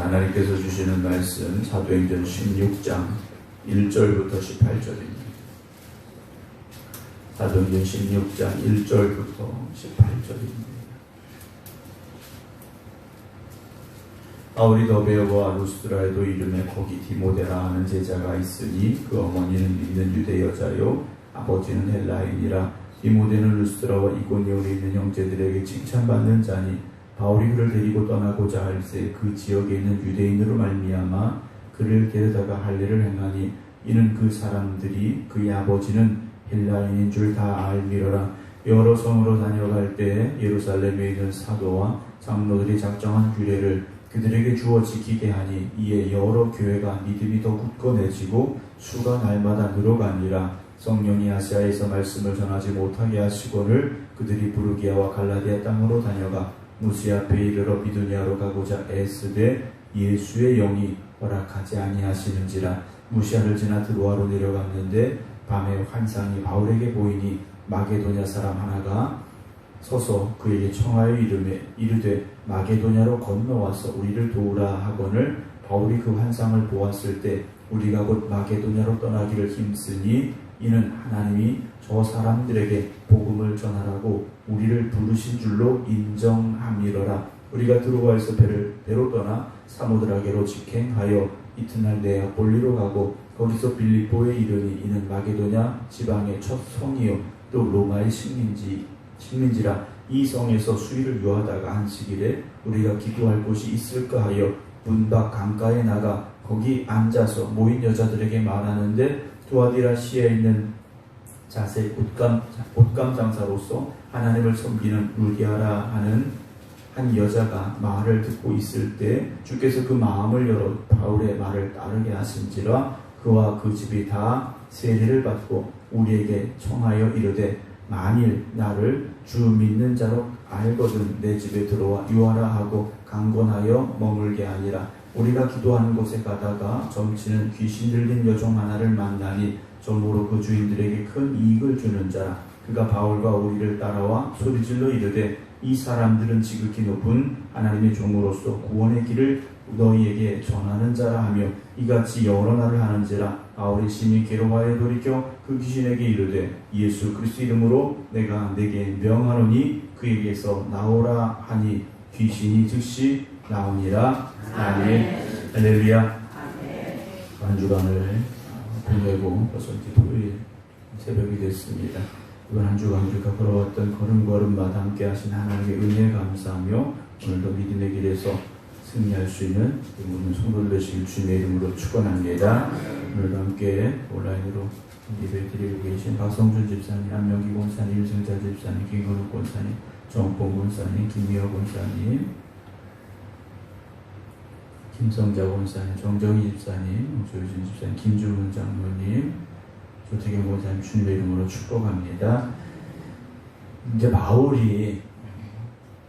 하나님께서 주시는 말씀 사도행전 16장 1절부터 18절입니다. 사도행전 16장 1절부터 18절입니다. 바울이 더베어와 루스드라에도 이름에 거기 디모데라 하는 제자가 있으니 그 어머니는 믿는 유대 여자요 아버지는 헬라인이라. 디모데는 루스드라와 이고니온에 있는 형제들에게 칭찬받는 자니 바울이 그를 데리고 떠나고자 할새 그 지역에 있는 유대인으로 말미암아 그를 데려다가 할례를 행하니 이는 그 사람들이 그의 아버지는 헬라인인 줄 다 알미러라. 여러 성으로 다녀갈 때 예루살렘에 있는 사도와 장로들이 작정한 규례를 그들에게 주어 지키게 하니 이에 여러 교회가 믿음이 더 굳건해지고 수가 날마다 늘어가니라. 성령이 아시아에서 말씀을 전하지 못하게 하시거늘 그들이 부르기아와 갈라디아 땅으로 다녀가 무시 앞에 이르러 비두니아로 가고자 애쓰되 예수의 영이 허락하지 아니하시는지라. 무시아를 지나 드로아로 내려갔는데 밤에 환상이 바울에게 보이니 마게도냐 사람 하나가 서서 그에게 청하여 이르되 마게도냐로 건너와서 우리를 도우라 하거늘 바울이 그 환상을 보았을 때 우리가 곧 마게도냐로 떠나기를 힘쓰니 이는 하나님이 저 사람들에게 복음을 전하라고 우리를 부르신 줄로 인정함이러라. 우리가 드로아에서 배로 떠나 사모드라게로 직행하여 이튿날 네아폴리로 가고 거기서 빌립보에 이르니 이는 마게도냐 지방의 첫 성이요 또 로마의 식민지라. 이 성에서 수일을 유하다가 안식일에 우리가 기도할 곳이 있을까 하여 문 밖 강가에 나가 거기 앉아서 모인 여자들에게 말하는데 두아디라시에 있는 자색 옷감 장사로서 하나님을 섬기는 루디아라 하는 한 여자가 말을 듣고 있을 때 주께서 그 마음을 열어 바울의 말을 따르게 하신지라. 그와 그 집이 다 세례를 받고 우리에게 청하여 이르되 만일 나를 주 믿는 자로 알거든 내 집에 들어와 유하라 하고 강권하여 머물게 하니라. 우리가 기도하는 곳에 가다가 점치는 귀신 들린 여종 하나를 만나니 점으로 그 주인들에게 큰 이익을 주는 자라. 그가 바울과 우리를 따라와 소리질러 이르되 이 사람들은 지극히 높은 하나님의 종으로서 구원의 길을 너희에게 전하는 자라 하며 이같이 여러 날을 하는지라. 바울이 심히 괴로워하여 돌이켜 그 귀신에게 이르되 예수 그리스도 이름으로 내가 내게 명하노니 그에게서 나오라 하니 귀신이 즉시 나오니라. 아멘. 할렐루야. 한 주간을 보내고 벌써 이제 토요일 새벽이 됐습니다. 이번 한 주간 우리가 걸어왔던 걸음걸음마다 함께 하신 하나님의 은혜에 감사하며 오늘도 믿음의 길에서 승리할 수 있는 모든 성도들 되시길 주님의 이름으로 축원합니다. 오늘도 함께 온라인으로 예배 드리고 계신 박성준 집사님, 안명기 권사님, 일승자 집사님, 김건욱 권사님, 정봉 권사님, 김미화 권사님, 김성자 권사님, 정정희 집사님, 조유진 집사님, 김주문 장로님, 조태경 권사님 주님의 이름으로 축복합니다. 이제 바울이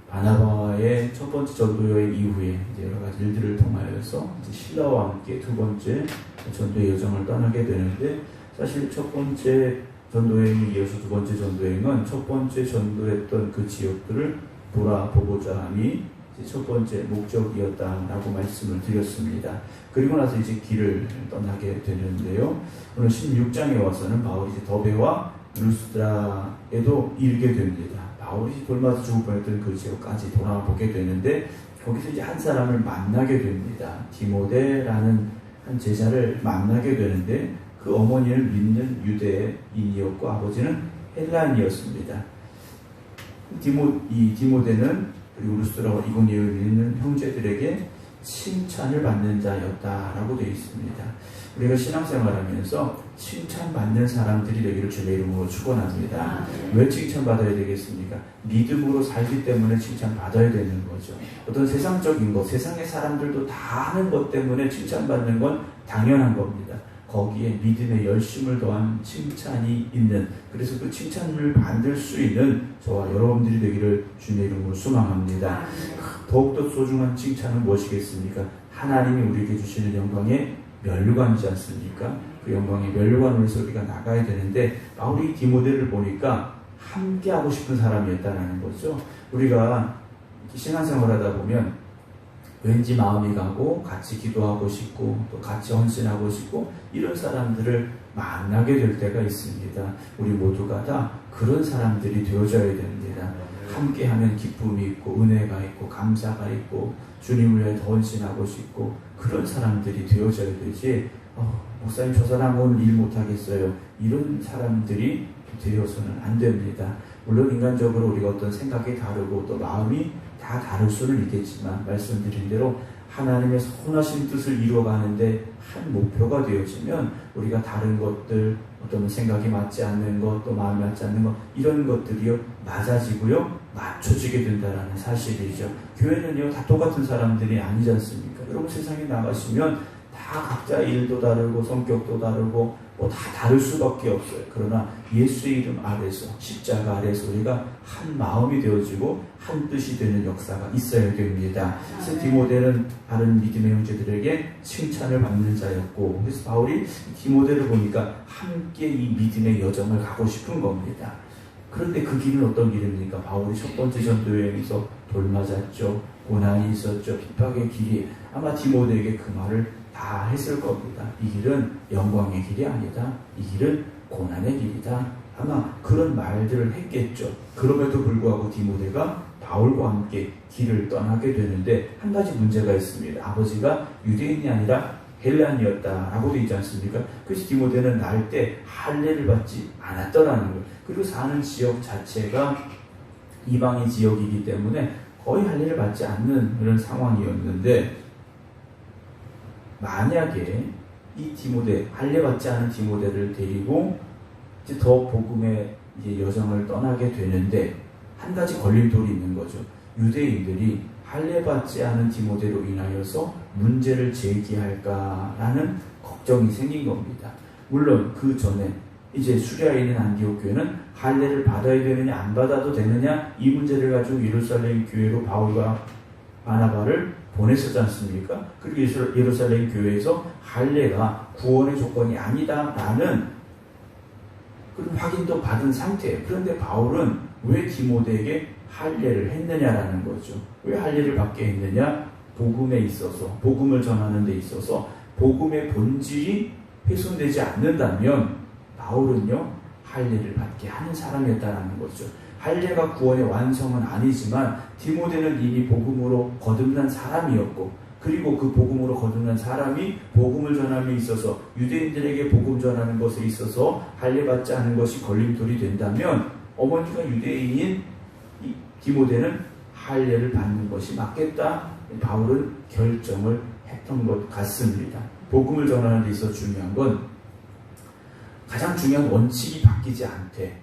바나바의 첫 번째 전도 여행 이후에 이제 여러 가지 일들을 통하여서 이제 신라와 함께 두 번째 전도의 여정을 떠나게 되는데, 사실 첫 번째 전도여행에 이어서 두 번째 전도여행은 첫 번째 전도했던 그 지역들을 돌아보고자 함이 첫 번째 목적이었다라고 말씀을 드렸습니다. 그리고 나서 이제 길을 떠나게 되는데요. 오늘 16장에 와서는 바울이 이제 더베와 루스드라에도 이르게 됩니다. 바울이 돌맞아 죽을 뻔했던 그 지역까지 돌아보게 되는데 거기서 이제 한 사람을 만나게 됩니다. 디모데라는 한 제자를 만나게 되는데 그 어머니는 믿는 유대인이었고 아버지는 헬라인이었습니다. 이 디모데는 그리고 루스드라와 이고니온에 있는 형제들에게 칭찬을 받는 자였다라고 되어 있습니다. 우리가 신앙생활하면서 칭찬받는 사람들이 되기를 주님의 이름으로 축원합니다. 왜 칭찬받아야 되겠습니까? 믿음으로 살기 때문에 칭찬받아야 되는 거죠. 어떤 세상적인 것, 세상의 사람들도 다 하는 것 때문에 칭찬받는 건 당연한 겁니다. 거기에 믿음의 열심을 더한 칭찬이 있는, 그래서 그 칭찬을 받을 수 있는 저와 여러분들이 되기를 주님의 이름으로 소망합니다. 더욱더 소중한 칭찬은 무엇이겠습니까? 하나님이 우리에게 주시는 영광의 면류관이지 않습니까? 그 영광의 면류관으로서 우리가 나가야 되는데, 바울이 디모데를 보니까 함께 하고 싶은 사람이었다는 거죠. 우리가 신앙생활 하다 보면 왠지 마음이 가고 같이 기도하고 싶고 또 같이 헌신하고 싶고 이런 사람들을 만나게 될 때가 있습니다. 우리 모두가 다 그런 사람들이 되어져야 됩니다. 함께하면 기쁨이 있고 은혜가 있고 감사가 있고 주님을 위해 더 헌신하고 싶고 그런 사람들이 되어져야 되지 목사님 저 사람 오늘 일 못하겠어요. 이런 사람들이 되어서는 안 됩니다. 물론 인간적으로 우리가 어떤 생각이 다르고 또 마음이 다 다를 수는 있겠지만 말씀드린 대로 하나님의 선하신 뜻을 이루어가는데 한 목표가 되어지면 우리가 다른 것들 어떤 생각이 맞지 않는 것 또 마음이 맞지 않는 것 이런 것들이요 맞아지고요 맞춰지게 된다는 사실이죠. 교회는요 다 똑같은 사람들이 아니지 않습니까? 여러분 세상에 나가시면 다 각자 일도 다르고 성격도 다르고 뭐 다 다를 수밖에 없어요. 그러나 예수의 이름 아래서 십자가 아래서 우리가 한 마음이 되어지고 한 뜻이 되는 역사가 있어야 됩니다. 그래서 디모데는 다른 믿음의 형제들에게 칭찬을 받는 자였고 그래서 바울이 디모데를 보니까 함께 이 믿음의 여정을 가고 싶은 겁니다. 그런데 그 길은 어떤 길입니까? 바울이 첫 번째 전도 여행에서 돌 맞았죠. 고난이 있었죠. 핍박의 길이 아마 디모데에게 그 말을 다 했을 겁니다. 이 길은 영광의 길이 아니다. 이 길은 고난의 길이다. 아마 그런 말들을 했겠죠. 그럼에도 불구하고 디모데가 바울과 함께 길을 떠나게 되는데 한 가지 문제가 있습니다. 아버지가 유대인이 아니라 헬란이었다라고 되어 있지 않습니까? 그래서 디모데는 날 때 할례를 받지 않았더라는 거예요. 그리고 사는 지역 자체가 이방의 지역이기 때문에 거의 할례를 받지 않는 그런 상황이었는데 만약에 이 디모데, 할례 받지 않은 디모데를 데리고 이제 더 복음의 이제 여정을 떠나게 되는데 한 가지 걸림돌이 있는 거죠. 유대인들이 할례 받지 않은 디모데로 인하여서 문제를 제기할까라는 걱정이 생긴 겁니다. 물론 그 전에 이제 수리아에 있는 안디옥 교회는 할례를 받아야 되느냐 안 받아도 되느냐 이 문제를 가지고 예루살렘 교회로 바울과 바나바를 보냈었지 않습니까? 그리고 예루살렘 교회에서 할례가 구원의 조건이 아니다라는 그런 확인도 받은 상태예요. 그런데 바울은 왜 디모데에게 할례를 했느냐라는 거죠. 왜 할례를 받게 했느냐? 복음에 있어서, 복음을 전하는 데 있어서 복음의 본질이 훼손되지 않는다면 바울은요 할례를 받게 하는 사람이었다라는 거죠. 할례가 구원의 완성은 아니지만 디모데는 이미 복음으로 거듭난 사람이었고 그리고 그 복음으로 거듭난 사람이 복음을 전함에 있어서 유대인들에게 복음 전하는 것에 있어서 할례 받지 않은 것이 걸림돌이 된다면 어머니가 유대인인 디모데는 할례를 받는 것이 맞겠다. 바울은 결정을 했던 것 같습니다. 복음을 전하는 데 있어서 중요한 건 가장 중요한 원칙이 바뀌지 않되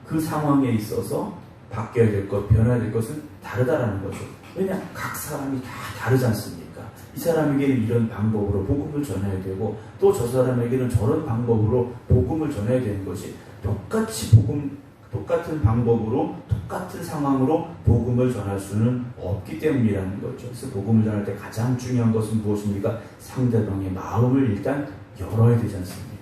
그 상황에 있어서 바뀌어야 될 것, 변해야 될 것은 다르다라는 거죠. 왜냐? 각 사람이 다 다르지 않습니까? 이 사람에게는 이런 방법으로 복음을 전해야 되고 또 저 사람에게는 저런 방법으로 복음을 전해야 되는 것이 똑같은 방법으로 똑같은 상황으로 복음을 전할 수는 없기 때문이라는 거죠. 그래서 복음을 전할 때 가장 중요한 것은 무엇입니까? 상대방의 마음을 일단 열어야 되지 않습니까?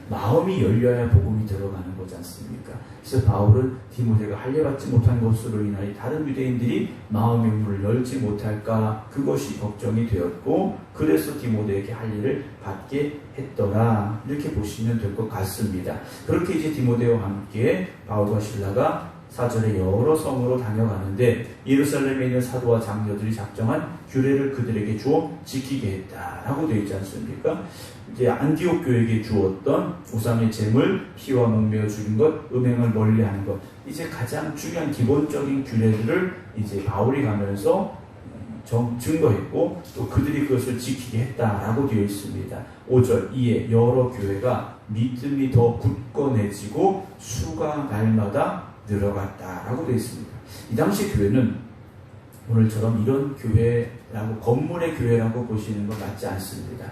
마음이 열려야 복음이 들어가는 거지 않습니까? 그래서 바울은 디모데가 할례 받지 못한 것으로 인하여 다른 유대인들이 마음의 문을 열지 못할까 그것이 걱정이 되었고 그래서 디모데에게 할례를 받게 했더라 이렇게 보시면 될 것 같습니다. 그렇게 이제 디모데와 함께 바울과 실라가 사절에 여러 성으로 다녀가는데 예루살렘에 있는 사도와 장로들이 작정한 규례를 그들에게 주어 지키게 했다라고 되어 있지 않습니까? 이제 안디옥 교회에게 주었던 우상의 제물, 피와 목매어 죽인 것, 음행을 멀리하는 것 이제 가장 중요한 기본적인 규례들을 이제 바울이 가면서 증거했고 또 그들이 그것을 지키게 했다라고 되어 있습니다. 5절 이에 여러 교회가 믿음이 더 굳건해지고 수가 날마다 늘어갔다라고 되어 있습니다. 이 당시 교회는 오늘처럼 이런 교회라고 건물의 교회라고 보시는 건 맞지 않습니다.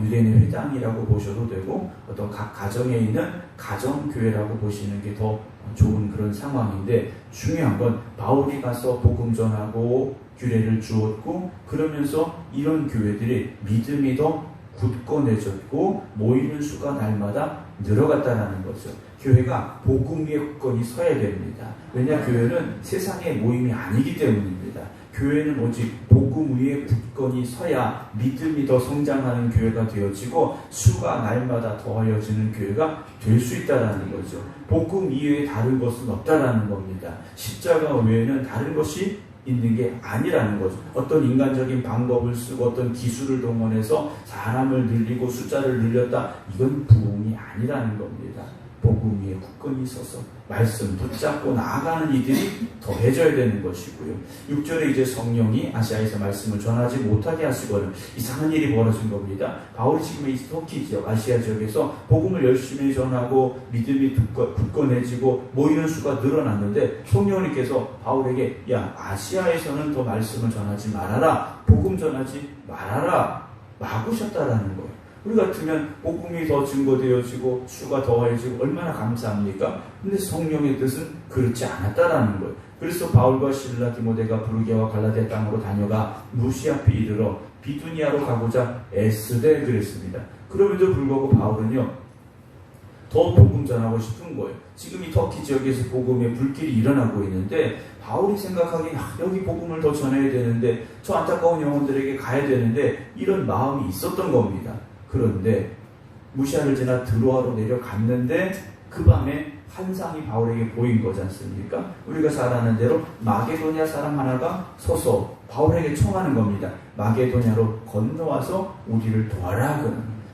유대인의 회당이라고 보셔도 되고 어떤 각 가정에 있는 가정교회라고 보시는 게 더 좋은 그런 상황인데 중요한 건 바울이 가서 복음 전하고 규례를 주었고 그러면서 이런 교회들이 믿음이 더 굳건해졌고 모이는 수가 날마다 늘어갔다라는 거죠. 교회가 복음 위에 굳건히 서야 됩니다. 왜냐 교회는 세상의 모임이 아니기 때문입니다. 교회는 오직 복음 위에 굳건히 서야 믿음이 더 성장하는 교회가 되어지고 수가 날마다 더하여지는 교회가 될 수 있다는 거죠. 복음 이외에 다른 것은 없다라는 겁니다. 십자가 외에는 다른 것이 있는 게 아니라는 거죠. 어떤 인간적인 방법을 쓰고 어떤 기술을 동원해서 사람을 늘리고 숫자를 늘렸다. 이건 부흥이 아니라는 겁니다. 복음 위에 굳건히 서서 말씀 붙잡고 나아가는 이들이 더해져야 되는 것이고요. 6절에 이제 성령이 아시아에서 말씀을 전하지 못하게 하시고는 이상한 일이 벌어진 겁니다. 바울이 지금 이 터키 지역, 아시아 지역에서 복음을 열심히 전하고 믿음이 굳건해지고 모이는 수가 늘어났는데 성령님께서 바울에게 야, 아시아에서는 더 말씀을 전하지 말아라, 복음 전하지 말아라 막으셨다라는 거예요. 우리 같으면 복음이 더 증거되어지고 수가 더해지고 얼마나 감사합니까? 근데 성령의 뜻은 그렇지 않았다라는 거예요. 그래서 바울과 실라 디모데가 부르게와 갈라디아 땅으로 다녀가 무시 앞에 이르러 비두니아로 가고자 애쓰되 그랬습니다. 그럼에도 불구하고 바울은요, 더 복음 전하고 싶은 거예요. 지금 이 터키 지역에서 복음의 불길이 일어나고 있는데 바울이 생각하기에 여기 복음을 더 전해야 되는데 저 안타까운 영혼들에게 가야 되는데 이런 마음이 있었던 겁니다. 그런데 무시아를 지나 드로아로 내려갔는데 그 밤에 환상이 바울에게 보인 거지 않습니까? 우리가 잘 아는 대로 마게도냐 사람 하나가 서서 바울에게 청하는 겁니다. 마게도냐로 건너와서 우리를 도와라.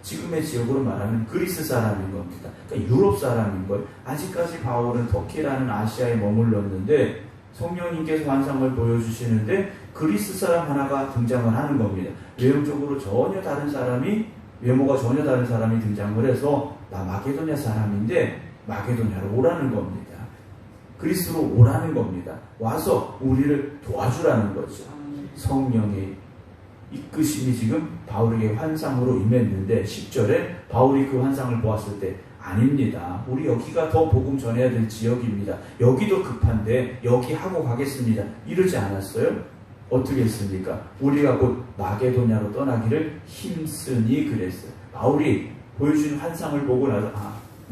지금의 지역으로 말하면 그리스 사람인 겁니다. 그러니까 유럽 사람인 거예요. 아직까지 바울은 터키라는 아시아에 머물렀는데 성령님께서 환상을 보여주시는데 그리스 사람 하나가 등장을 하는 겁니다. 외형적으로 외모가 전혀 다른 사람이 등장을 해서 나 마게도냐 사람인데 마게도냐로 오라는 겁니다. 그리스로 오라는 겁니다. 와서 우리를 도와주라는 거죠. 성령의 이끄심이 지금 바울에게 환상으로 임했는데 10절에 바울이 그 환상을 보았을 때 아닙니다. 우리 여기가 더 복음 전해야 될 지역입니다. 여기도 급한데 여기 하고 가겠습니다. 이러지 않았어요? 어떻게 했습니까? 우리가 곧 마게도냐로 떠나기를 힘쓰니 그랬어요. 바울이 보여주는 환상을 보고 나서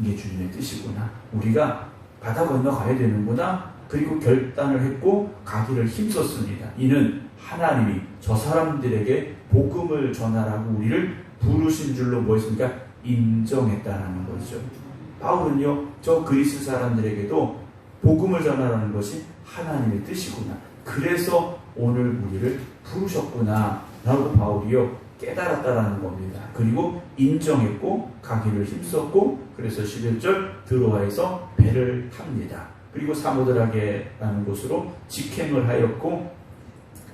이게 주님의 뜻이구나. 우리가 바다 건너 가야 되는구나. 그리고 결단을 했고 가기를 힘썼습니다. 이는 하나님이 저 사람들에게 복음을 전하라고 우리를 부르신 줄로 뭐 했습니까? 인정했다는 거죠. 바울은요, 저 그리스 사람들에게도 복음을 전하라는 것이 하나님의 뜻이구나. 그래서 오늘 우리를 부르셨구나 라고 바울이요 깨달았다라는 겁니다. 그리고 인정했고 가기를 힘썼고 그래서 11절 드로아에서 배를 탑니다. 그리고 사모드라게라는 곳으로 직행을 하였고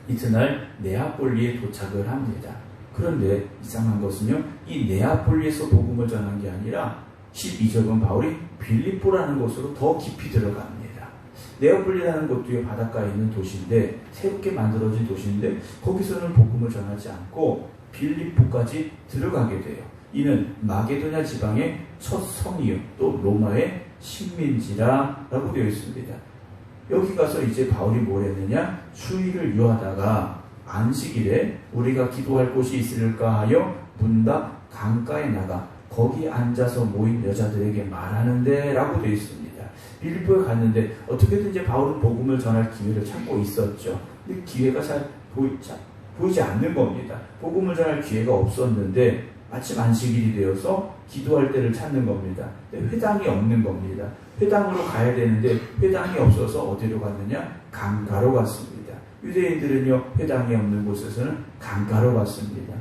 이튿날 네아폴리에 도착을 합니다. 그런데 이상한 것은요, 이 네아폴리에서 복음을 전한 게 아니라 12절은 바울이 빌립보라는 곳으로 더 깊이 들어갑니다. 네아폴리라는 곳도 바닷가에 있는 도시인데 새롭게 만들어진 도시인데 거기서는 복음을 전하지 않고 빌립보까지 들어가게 돼요. 이는 마게도냐 지방의 첫 성이요 또 로마의 식민지라고 되어 있습니다. 여기 가서 이제 바울이 뭘 했느냐, 수일을 유하다가 안식일에 우리가 기도할 곳이 있을까 하여 문답 강가에 나가 거기 앉아서 모인 여자들에게 말하는데 라고 되어 있습니다. 빌립보에 갔는데 어떻게든 이제 바울은 복음을 전할 기회를 찾고 있었죠. 근데 기회가 잘 보이지 않는 겁니다. 복음을 전할 기회가 없었는데 마침 안식일이 되어서 기도할 때를 찾는 겁니다. 근데 회당이 없는 겁니다. 회당으로 가야 되는데 회당이 없어서 어디로 갔느냐? 강가로 갔습니다. 유대인들은요, 회당이 없는 곳에서는 강가로 갔습니다.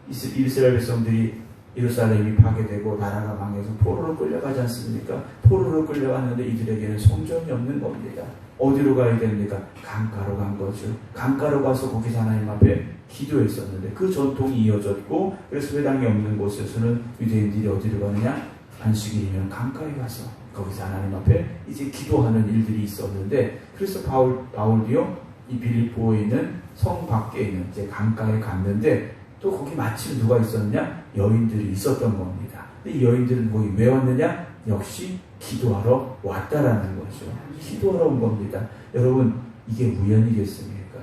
이스라엘 백성들이 예루살렘이 파괴되고 나라가 망해서 포로로 끌려가지 않습니까? 포로로 끌려갔는데 이들에게는 성전이 없는 겁니다. 어디로 가야 됩니까? 강가로 간 거죠. 강가로 가서 거기서 하나님 앞에 기도했었는데 그 전통이 이어졌고 그래서 회당이 없는 곳에서는 유대인들이 어디로 가느냐? 안식일이면 강가에 가서 거기서 하나님 앞에 이제 기도하는 일들이 있었는데 그래서 바울도요 이 빌립보에 있는 성 밖에 있는 이제 강가에 갔는데 또 거기 마침 누가 있었냐? 여인들이 있었던 겁니다. 근데 이 여인들은 거기 왜 왔느냐? 역시 기도하러 왔다라는 거죠. 기도하러 온 겁니다. 여러분, 이게 우연이겠습니까?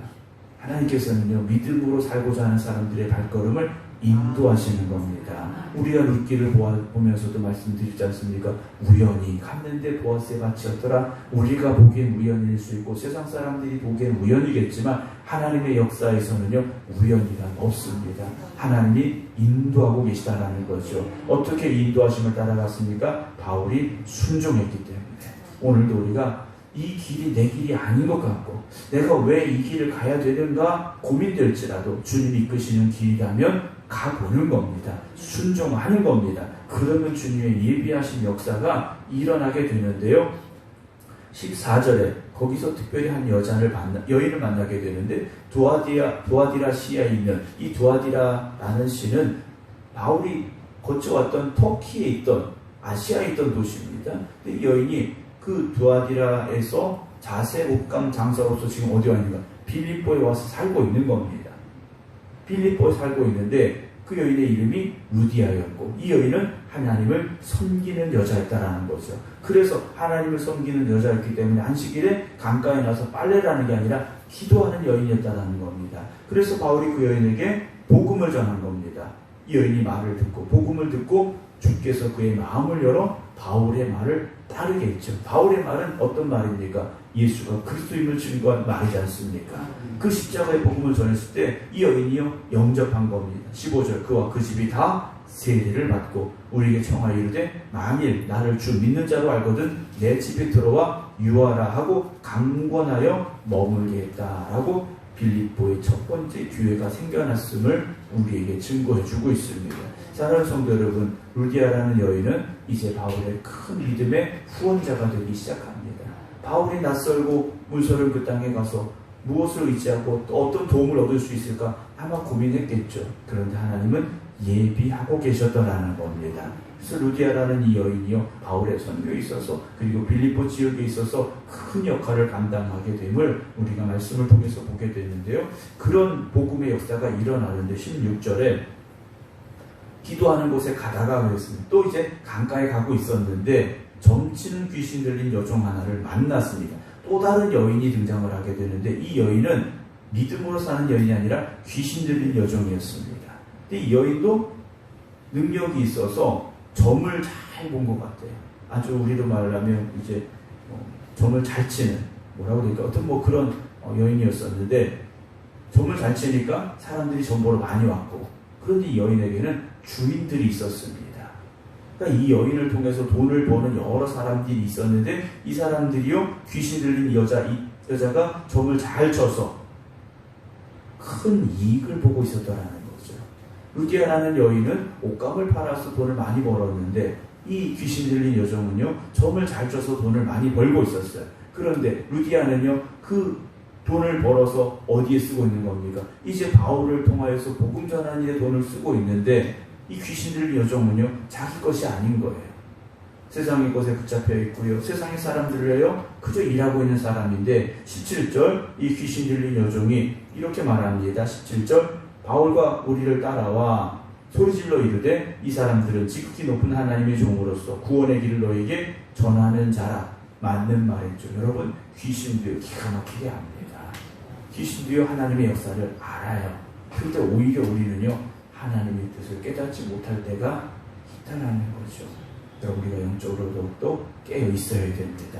하나님께서는요, 믿음으로 살고자 하는 사람들의 발걸음을 인도하시는 겁니다. 우리가 룻기를 보면서도 말씀드리지 않습니까? 우연히 갔는데 보아스의 밭이었더라. 우리가 보기엔 우연일 수 있고 세상 사람들이 보기엔 우연이겠지만 하나님의 역사에서는요, 우연이란 없습니다. 하나님이 인도하고 계시다라는 거죠. 어떻게 인도하심을 따라갔습니까? 바울이 순종했기 때문에. 오늘도 우리가 이 길이 내 길이 아닌 것 같고 내가 왜 이 길을 가야 되는가 고민될지라도 주님이 이끄시는 길이라면 가보는 겁니다. 순종하는 겁니다. 그러면 주님의 예비하신 역사가 일어나게 되는데요. 14절에 거기서 특별히 한 여인을 만나게 되는데 두아디라 시아에 있는 이 두아디라라는 시는 바울이 거쳐왔던 터키에 있던 아시아에 있던 도시입니다. 이 여인이 그 두아디라에서 자세 옷감 장사로서 지금 어디 와 있는가? 빌립보에 와서 살고 있는 겁니다. 빌립보에 살고 있는데 그 여인의 이름이 루디아였고 이 여인은 하나님을 섬기는 여자였다라는 거죠. 그래서 하나님을 섬기는 여자였기 때문에 안식일에 강가에 나서 빨래를 하는 게 아니라 기도하는 여인이었다라는 겁니다. 그래서 바울이 그 여인에게 복음을 전한 겁니다. 이 여인이 말을 듣고 복음을 듣고 주께서 그의 마음을 열어 바울의 말을 따르게 했죠. 바울의 말은 어떤 말입니까? 예수가 그리스도임을 증거한 말이지 않습니까? 그 십자가의 복음을 전했을 때 이 여인이요 영접한 겁니다. 15절 그와 그 집이 다 세례를 받고 우리에게 청하여 이르되 만일 나를 주 믿는 자로 알거든 내 집에 들어와 유하라 하고 강권하여 머물게 했다라고 빌립보의 첫 번째 교회가 생겨났음을 우리에게 증거해주고 있습니다. 사랑하는 성도 여러분, 루디아라는 여인은 이제 바울의 큰 믿음의 후원자가 되기 시작합니다. 바울이 낯설고 물서른 그 땅에 가서 무엇을 의지하고 또 어떤 도움을 얻을 수 있을까 아마 고민했겠죠. 그런데 하나님은 예비하고 계셨더라는 겁니다. 그래서 루디아라는 이 여인이요 바울의 선교에 있어서 그리고 빌립보 지역에 있어서 큰 역할을 감당하게 됨을 우리가 말씀을 통해서 보게 되는데요. 그런 복음의 역사가 일어나는데 16절에 기도하는 곳에 가다가 그랬습니다. 또 이제 강가에 가고 있었는데 점치는 귀신 들린 여종 하나를 만났습니다. 또 다른 여인이 등장을 하게 되는데 이 여인은 믿음으로 사는 여인이 아니라 귀신 들린 여종이었습니다. 근데 이 여인도 능력이 있어서 점을 잘 본 것 같아요. 아주 우리로 말하면 이제 점을 잘 치는 뭐라고 그럴까 어떤 그런 여인이었었는데 점을 잘 치니까 사람들이 점 보러 많이 왔고 그런데 이 여인에게는 주인들이 있었습니다. 그러니까 이 여인을 통해서 돈을 버는 여러 사람들이 있었는데 이 사람들이요 귀신 들린 이 여자가 점을 잘 쳐서 큰 이익을 보고 있었다라는 거죠. 루디아라는 여인은 옷감을 팔아서 돈을 많이 벌었는데 이 귀신 들린 여종은요 점을 잘 쳐서 돈을 많이 벌고 있었어요. 그런데 루디아는요 그 돈을 벌어서 어디에 쓰고 있는 겁니까? 이제 바울을 통하여서 복음 전하는 일에 돈을 쓰고 있는데 이 귀신 들린 여종은요 자기 것이 아닌 거예요. 세상의 것에 붙잡혀 있고요. 세상의 사람들을요 그저 일하고 있는 사람인데 17절 이 귀신 들린 여종이 이렇게 말합니다. 17절 바울과 우리를 따라와 소리질러 이르되 이 사람들은 지극히 높은 하나님의 종으로서 구원의 길을 너에게 전하는 자라. 맞는 말이죠. 여러분 귀신도요 기가 막히게 합니다. 귀신도요 하나님의 역사를 알아요. 그런데 오히려 우리는요 하나님의 뜻을 깨닫지 못할 때가 있다는 거죠. 그러니까 우리가 영적으로 더욱더 깨어 있어야 됩니다.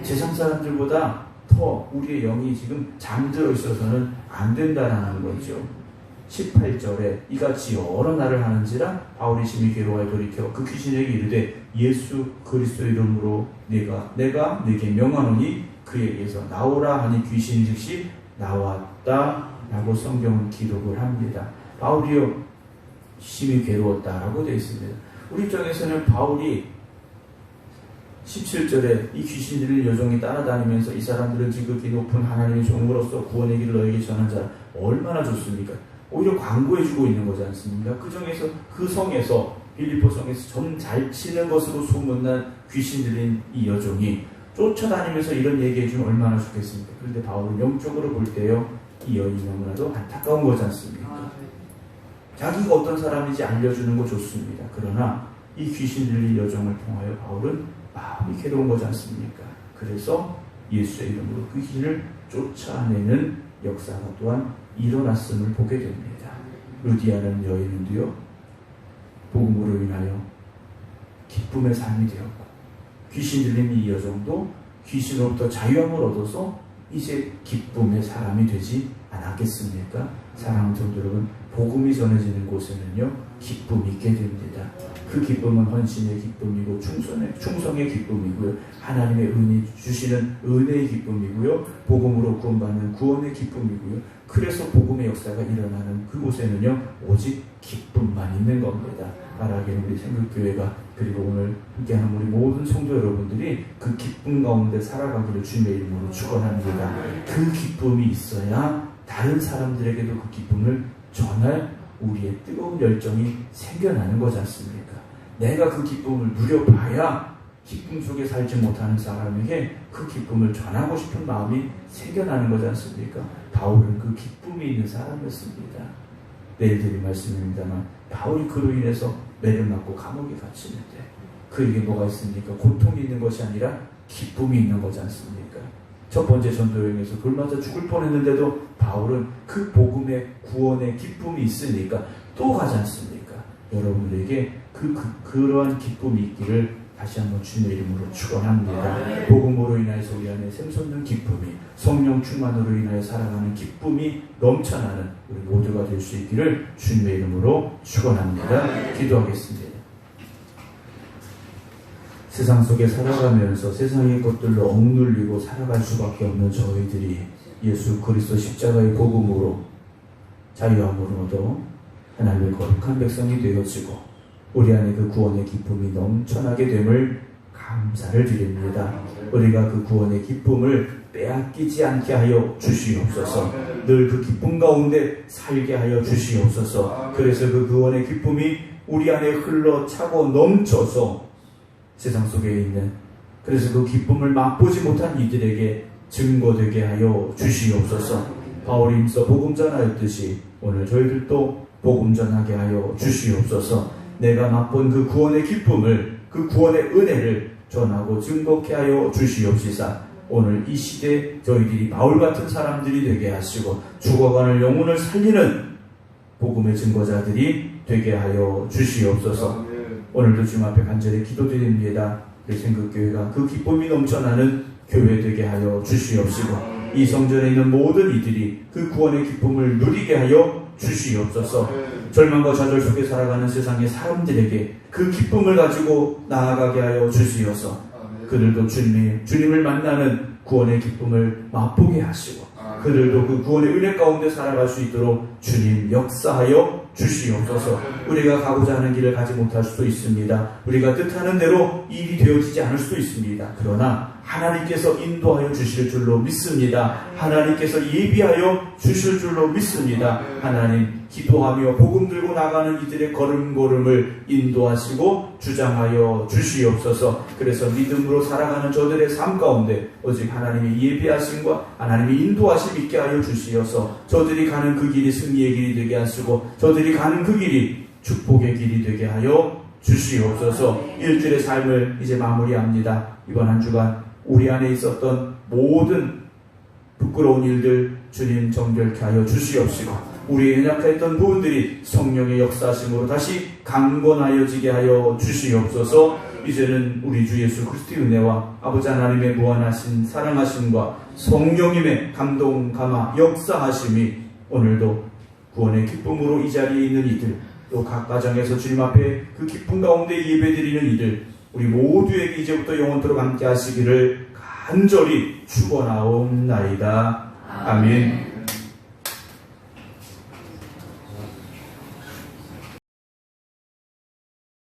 세상 사람들보다 더 우리의 영이 지금 잠들어 있어서는 안 된다라는 거죠. 18절에 이같이 여러 날을 하는지라 바울이 심히 괴로워하여 돌이켜 그 귀신에게 이르되 예수 그리스도 이름으로 내가 네게 명하노니 그에게서 나오라 하니 귀신이 즉시 나왔다 라고 성경은 기록을 합니다. 바울이요 심히 괴로웠다라고 되어 있습니다. 우리 입장에서는 바울이 17절에 이 귀신 들린 여종이 따라다니면서 이 사람들은 지극히 높은 하나님의 종으로서 구원의 길을 너에게 전한 자 얼마나 좋습니까? 오히려 광고해주고 있는 거지 않습니까? 그 중에서 그 성에서 빌립보 성에서 점 잘 치는 것으로 소문난 귀신 들린 이 여종이 쫓아다니면서 이런 얘기해주면 얼마나 좋겠습니까? 그런데 바울은 영적으로 볼 때요 이 여인이 너무나도 안타까운 거지 않습니까? 자기가 어떤 사람인지 알려주는 거 좋습니다. 그러나 이 귀신 들린 여종을 통하여 바울은 마음이 괴로운 거지 않습니까? 그래서 예수의 이름으로 그 귀신을 쫓아내는 역사가 또한 일어났음을 보게 됩니다. 루디아라는 여인은요, 복음으로 인하여 기쁨의 삶이 되었고, 귀신 들린 이 여성도 귀신으로부터 자유함을 얻어서 이제 기쁨의 사람이 되지 않았겠습니까? 사랑하는 성도 여러분, 복음이 전해지는 곳에는요, 기쁨이 있게 됩니다. 그 기쁨은 헌신의 기쁨이고 충성의 기쁨이고요, 하나님의 은혜 주시는 은혜의 기쁨이고요, 복음으로 구원받는 구원의 기쁨이고요. 그래서 복음의 역사가 일어나는 그곳에는요, 오직 기쁨만 있는 겁니다. 바라기는 우리 생각교회가, 그리고 오늘 함께하는 우리 모든 성도 여러분들이 그 기쁨 가운데 살아가기를 주님의 이름으로 축원합니다. 그 기쁨이 있어야 다른 사람들에게도 그 기쁨을 전할 우리의 뜨거운 열정이 생겨나는 거지 않습니까? 내가 그 기쁨을 누려봐야 기쁨 속에 살지 못하는 사람에게 그 기쁨을 전하고 싶은 마음이 생겨나는 거지 않습니까? 바울은 그 기쁨이 있는 사람이었습니다. 내일 드릴 말씀입니다만, 바울이 그로 인해서 매를 맞고 감옥에 갇히는데 그에게 뭐가 있습니까? 고통이 있는 것이 아니라 기쁨이 있는 거지 않습니까? 첫 번째 전도여행에서 돌맞아 죽을 뻔했는데도 바울은 그 복음의 구원의 기쁨이 있으니까 또 가지 않습니까? 여러분들에게 그러한 기쁨이 있기를 다시 한번 주님의 이름으로 축원합니다. 복음으로 인하여서 우리 안에 샘솟는 기쁨이, 성령 충만으로 인하여 살아가는 기쁨이 넘쳐나는 우리 모두가 될 수 있기를 주님의 이름으로 축원합니다. 기도하겠습니다. 세상 속에 살아가면서 세상의 것들로 억눌리고 살아갈 수밖에 없는 저희들이 예수 그리스도 십자가의 복음으로 자유함으로 얻어 하나님의 거룩한 백성이 되어지고 우리 안에 그 구원의 기쁨이 넘쳐나게 됨을 감사를 드립니다. 우리가 그 구원의 기쁨을 빼앗기지 않게 하여 주시옵소서. 늘 그 기쁨 가운데 살게 하여 주시옵소서. 그래서 그 구원의 기쁨이 우리 안에 흘러 차고 넘쳐서 세상 속에 있는, 그래서 그 기쁨을 맛보지 못한 이들에게 증거되게 하여 주시옵소서. 바울이 힘써 복음 전하였듯이 오늘 저희들도 복음 전하게 하여 주시옵소서. 내가 맛본 그 구원의 기쁨을, 그 구원의 은혜를 전하고 증거케 하여 주시옵시사. 오늘 이 시대 저희들이 바울 같은 사람들이 되게 하시고 죽어가는 영혼을 살리는 복음의 증거자들이 되게 하여 주시옵소서. 오늘도 주님 앞에 간절히 기도드립니다. 우리 생각교회가 그 기쁨이 넘쳐나는 교회 되게 하여 주시옵시고 이 성전에 있는 모든 이들이 그 구원의 기쁨을 누리게 하여 주시옵소서. 절망과 좌절 속에 살아가는 세상의 사람들에게 그 기쁨을 가지고 나아가게 하여 주시옵소서. 그들도 주님을 만나는 구원의 기쁨을 맛보게 하시고 그들도 그 구원의 은혜 가운데 살아갈 수 있도록 주님 역사하여 주시옵소서. 우리가 가고자 하는 길을 가지 못할 수도 있습니다. 우리가 뜻하는 대로 일이 되어지지 않을 수도 있습니다. 그러나 하나님께서 인도하여 주실 줄로 믿습니다. 하나님께서 예비하여 주실 줄로 믿습니다. 하나님, 기도하며 복음 들고 나가는 이들의 걸음걸음을 인도하시고 주장하여 주시옵소서. 그래서 믿음으로 살아가는 저들의 삶 가운데 오직 하나님의 예비하심과 하나님의 인도하심 있게 하여 주시어서 저들이 가는 그 길이 승리의 길이 되게 하시고 저들이 가는 그 길이 축복의 길이 되게 하여 주시옵소서. 일주일의 삶을 이제 마무리합니다. 이번 한 주간 우리 안에 있었던 모든 부끄러운 일들 주님 정결케 하여 주시옵시고 우리의 연약했던 부분들이 성령의 역사하심으로 다시 강건하여지게 하여 주시옵소서. 이제는 우리 주 예수 그리스도의 은혜와 아버지 하나님의 무한하신 사랑하심과 성령님의 감동 감화 역사하심이 오늘도 구원의 기쁨으로 이 자리에 있는 이들, 또 각 가정에서 주님 앞에 그 기쁨 가운데 예배드리는 이들, 우리 모두에게 이제부터 영원토록 함께 하시기를 간절히 축원하옵나이다. 아멘.